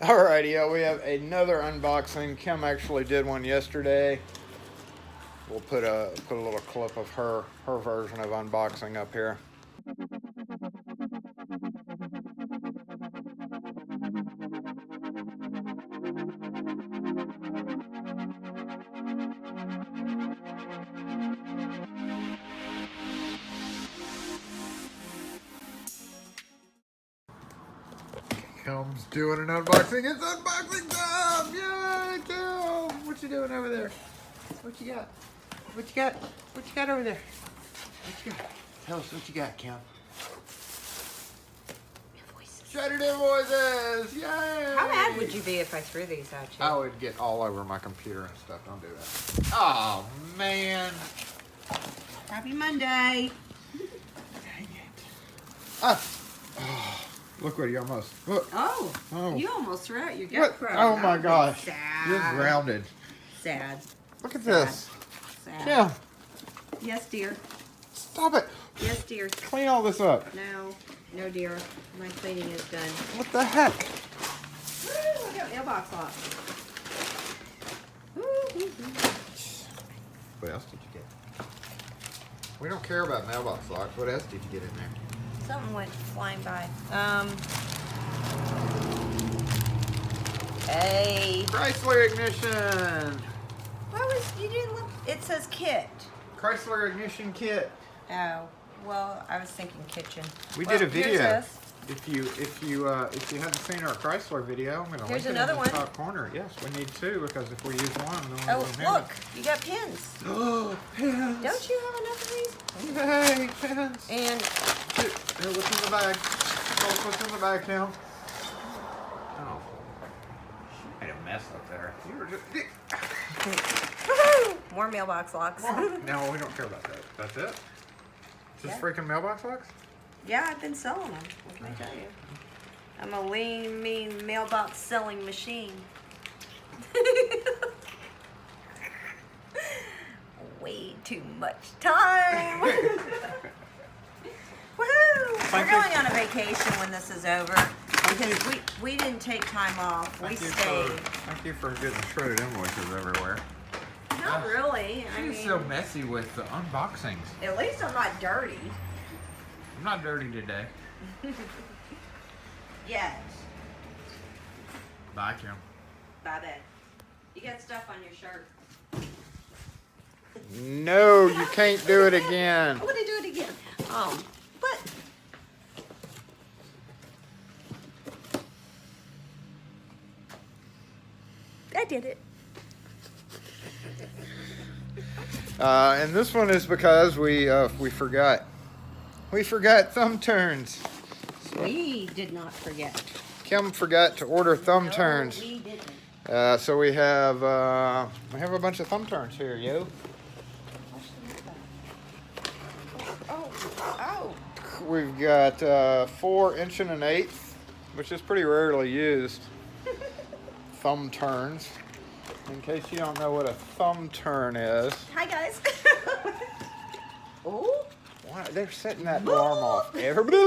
Alrighty, yeah, we have another unboxing. Kim actually did one yesterday. We'll put a little clip of her version of unboxing up here. Kim's doing an unboxing. It's unboxing time! Yay, Kim! What you doing over there? What you got? What you got? What you got over there? What you got? Tell us what you got, Kim. Invoices. Shredded invoices! Yay! How mad would you be if I threw these at you? I would get all over my computer and stuff. Don't do that. Oh, man. Happy Monday. Dang it. Ah. Oh, look what he almost. Look. Oh, you almost threw out your gut probe. Oh my gosh. Sad. You're grounded. Sad. Look at Sad. this. Sad. Yeah. Yes, dear. Stop it. Yes, dear. Clean all this up. No, dear. My cleaning is done. What the heck? Woo, I got mailbox lock. What else did you get? We don't care about mailbox locks. What else did you get in there? Something went flying by. Hey. Chrysler ignition. You didn't look? It says kit. Chrysler ignition kit. Oh, well, I was thinking kitchen. We Well, did a video. here's this. If you haven't seen our Chrysler video, I'm gonna Here's link it another in the one. top corner. Yes, we need two because if we use one, then Oh, we won't have look, you got pins. it. Oh, pins! Don't you have enough of these? Yay, pins! And Here, what's in the bag? Oh, what's in the bag now? Oh, she made a mess up there. You were just. more mailbox locks. No, we don't care about that. That's it. Just Yeah. freaking mailbox locks? Yeah, I've been selling them. What can I tell you? I'm a lean, mean mailbox selling machine. Way too much time. Woohoo! We're going on a vacation when this is over because we didn't take time off. We stayed. Thank you for getting shredded invoices everywhere. Not really. I She's mean, so messy with the unboxings. at least I'm not dirty. I'm not dirty today. Yes. Bye, Kim. Bye then. You got stuff on your shirt. No, you can't do it again. I'm gonna do it again. But I did it. And this one is because we forgot. We forgot thumb turns. We did not forget. Kim forgot to order thumb turns. We didn't. So we have a bunch of thumb turns here, yo. Oh. We've got 4 inch and 1/8, which is pretty rarely used. Thumb turns. In case you don't know what a thumb turn is. Hi guys. Oh. Why, they're setting that alarm off. Everybody.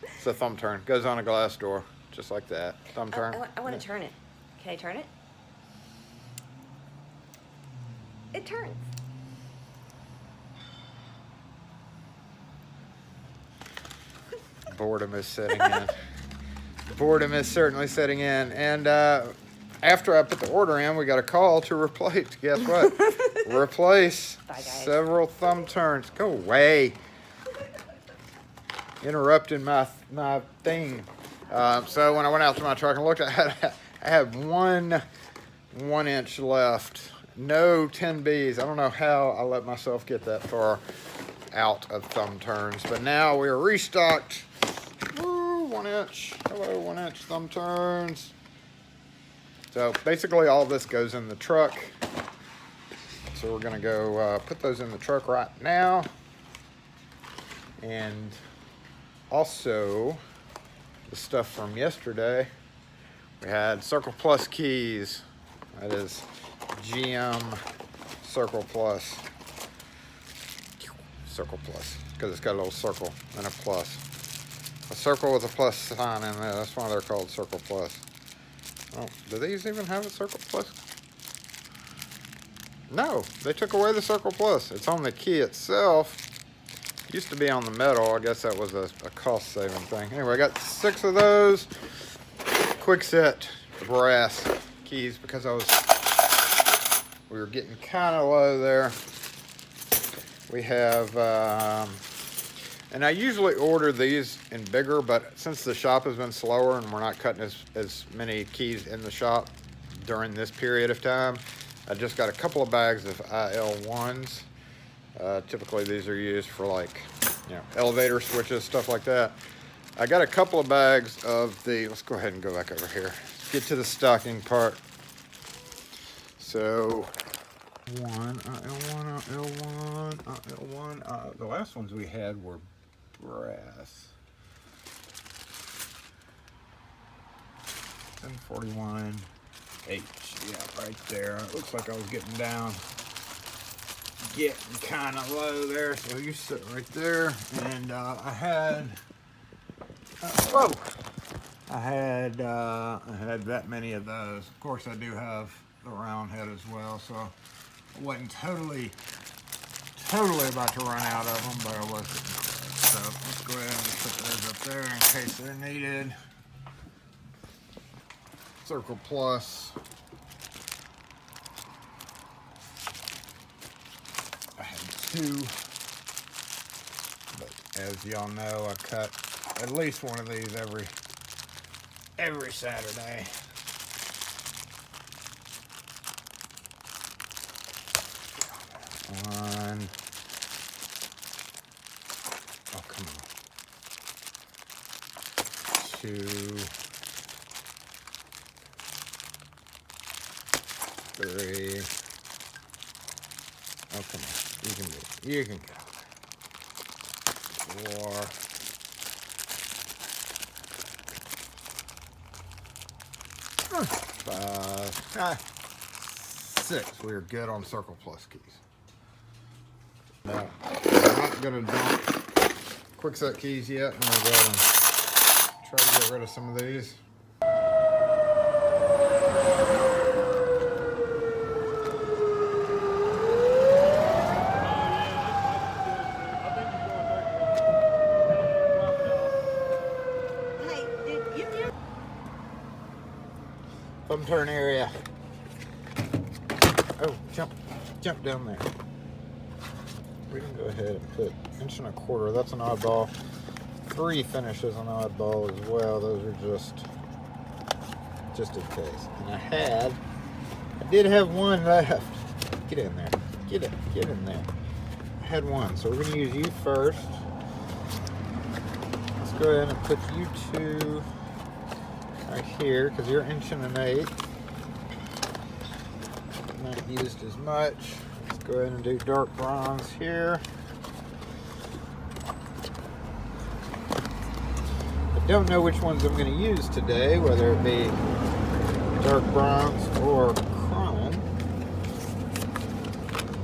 It's a thumb turn. Goes on a glass door, just like that. Thumb turn. I want to turn it. Can I turn it? It turns. Boredom is setting in. Boredom is certainly setting in. And after I put the order in, we got a call to replace. Guess what? Replace Bye, guys. several thumb turns. Go away. Interrupting my thing. So when I went out to my truck and looked, I had one 1-inch left. No 10Bs. I don't know how I let myself get that far out of thumb turns, but now we are restocked. Woo, 1 inch. Hello, 1-inch thumb turns. So basically all this goes in the truck. So we're gonna go put those in the truck right now. And also the stuff from yesterday, we had Circle Plus keys. That is GM Circle Plus. Circle Plus, because it's got a little circle and a plus. A circle with a plus sign in there. That's why they're called Circle Plus. Oh, do these even have a Circle Plus? No, they took away the Circle Plus. It's on the key itself. Used to be on the metal. I guess that was a cost-saving thing. Anyway, I got 6 of those. Quick set brass keys because we were getting kind of low there. We have, and I usually order these in bigger, but since the shop has been slower and we're not cutting as many keys in the shop during this period of time, I just got a couple of bags of IL1s. Typically these are used for, like, you know, elevator switches, stuff like that. I got a couple of bags of the, let's go ahead and go back over here. Get to the stocking part. So, IL1, the last ones we had were brass. 1041 H, yeah, right there. It looks like I was getting kind of low there, so you sit right there. And I had that many of those. Of course, I do have the round head as well, so I wasn't totally about to run out of them, but I wasn't. So let's go ahead and just put those up there in case they're needed. Circle Plus. I had 2, but as y'all know, I cut at least one of these every Saturday. One. Oh, come on. 2. 3. Oh, come on. You can do it. You can go. 4. 5. 6. We are good on Circle Plus keys. Now, I'm not going to dump quick set keys yet. I'm going to go ahead and try to get rid of some of these. Thumb turn area. Oh, jump down there. We can go ahead and put 1.25 inches. That's an oddball. 3 finishes an oddball as well. Those are just in case. And I did have one left. Get in there. Get in there. I had one, so we're gonna use you first. Let's go ahead and put you 2 right here, because you're 1.1 inches. Not used as much. Let's go ahead and do dark bronze here. I don't know which ones I'm going to use today, whether it be dark bronze or chrome.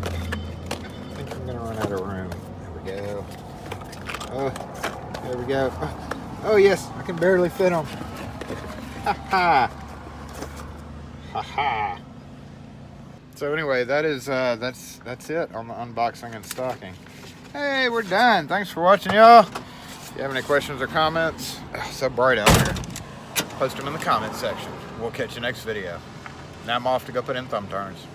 I think I'm going to run out of room. There we go. Oh, there we go. Oh yes, I can barely fit them. Ha ha. Ha ha. So anyway, that's it on the unboxing and stocking. Hey, we're done. Thanks for watching, y'all. If you have any questions or comments, it's so bright out here, post them in the comment section. We'll catch you next video. Now I'm off to go put in thumb turns.